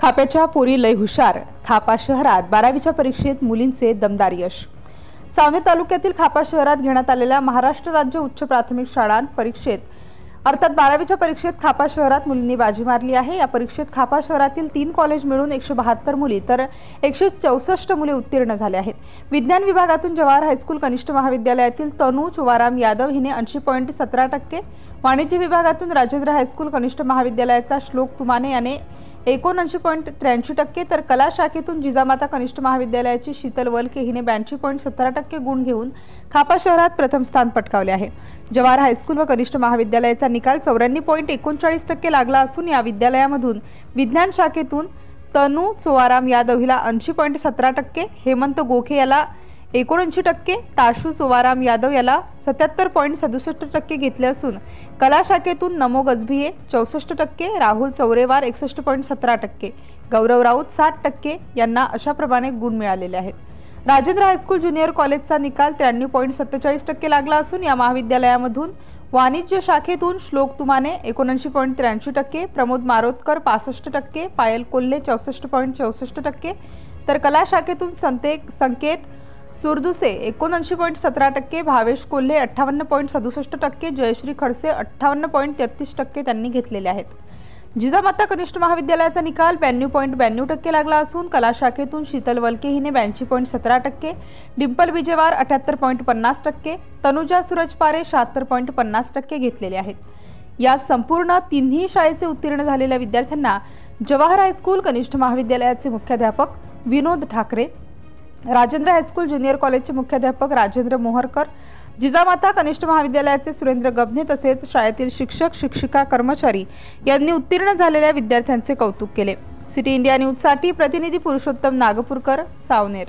खाप्याच्या पोरी लय हुशार. खापा शहरात 12वीच्या परीक्षेत मुलींचे दमदार यश. सावनेर तालुक्यातील खापा शहरात घेण्यात आलेल्या महाराष्ट्र राज्य उच्च प्राथमिक शाळांत परीक्षेत अर्थात 12वीच्या परीक्षेत खापा शहरात मुलींनी बाजी मारली आहे. या परीक्षेत खापा शहरातील 3 कॉलेज मिळून 172 मुली तर 164 मुले उत्तीर्ण झाले आहेत. विज्ञान विभागातून जवाहर हायस्कूल कनिष्ठ महाविद्यालयातील तनू चुवाराम यादव हिने 80.17%, वाणिज्य विभागातून राजेंद्र हायस्कूल कनिष्ठ महाविद्यालयाचा श्लोक तुमाने याने 79.83%, तर कला शाखेतून जिजामाता कनिष्ठ महाविद्यालयाची शीतल वलके हिने 82.17% गुण घेऊन खापा शहरात प्रथम स्थान पटकावले आहे. जवाहर हायस्कूल व कनिष्ठ महाविद्यालयाचा निकाल 84.39% लागला असून या विद्यालयामधून विज्ञान शाखेतून तनू चोवाराम यादव हिला 80.17%, हेमंत गोखे याला 79%, ताशू चोवाराम यादव याला 77.67% घेतले असून कला शाखेतून नमो गजभिये 64%, राहुल चौरेवार 61.17%, गौरव राऊत 60% यांना अशाप्रमाणे गुण मिळालेले आहेत. राजेंद्र हायस्कूल ज्युनियर कॉलेजचा निकाल 93.47% लागला असून या महाविद्यालयामधून वाणिज्य शाखेतून श्लोक तुमाने 79.83%, प्रमोद मारोतकर 65%, पायल कोल्हे 64.64%, तर कला शाखेतून संकेत सुरदुसे 79.17%, भावेश कोल्हे 58.67%, जयश्री खडसे 58.33% त्यांनी घेतलेले आहेत. जिजामाता कनिष्ठ महाविद्यालयाचा निकाल 92.92% लागला असून कला शाखेतून शीतल वलके हिने 82.17%, डिंपल विजेवार 78.50%, तनुजा सूरज पारे 76.50% घेतलेले आहेत. या संपूर्ण तिन्ही शाळेचे उत्तीर्ण झालेल्या विद्यार्थ्यांना जवाहर हायस्कूल कनिष्ठ महाविद्यालयाचे मुख्याध्यापक विनोद ठाकरे, राजेंद्र हायस्कूल ज्युनियर कॉलेजचे मुख्याध्यापक राजेंद्र मोहरकर, जिजामाता कनिष्ठ महाविद्यालयाचे सुरेंद्र गबने तसेच शाळेतील शिक्षक शिक्षिका कर्मचारी यांनी उत्तीर्ण झालेल्या विद्यार्थ्यांचे कौतुक केले. सिटी इंडिया न्यूज साठी प्रतिनिधी पुरुषोत्तम नागपूरकर, सावनेर.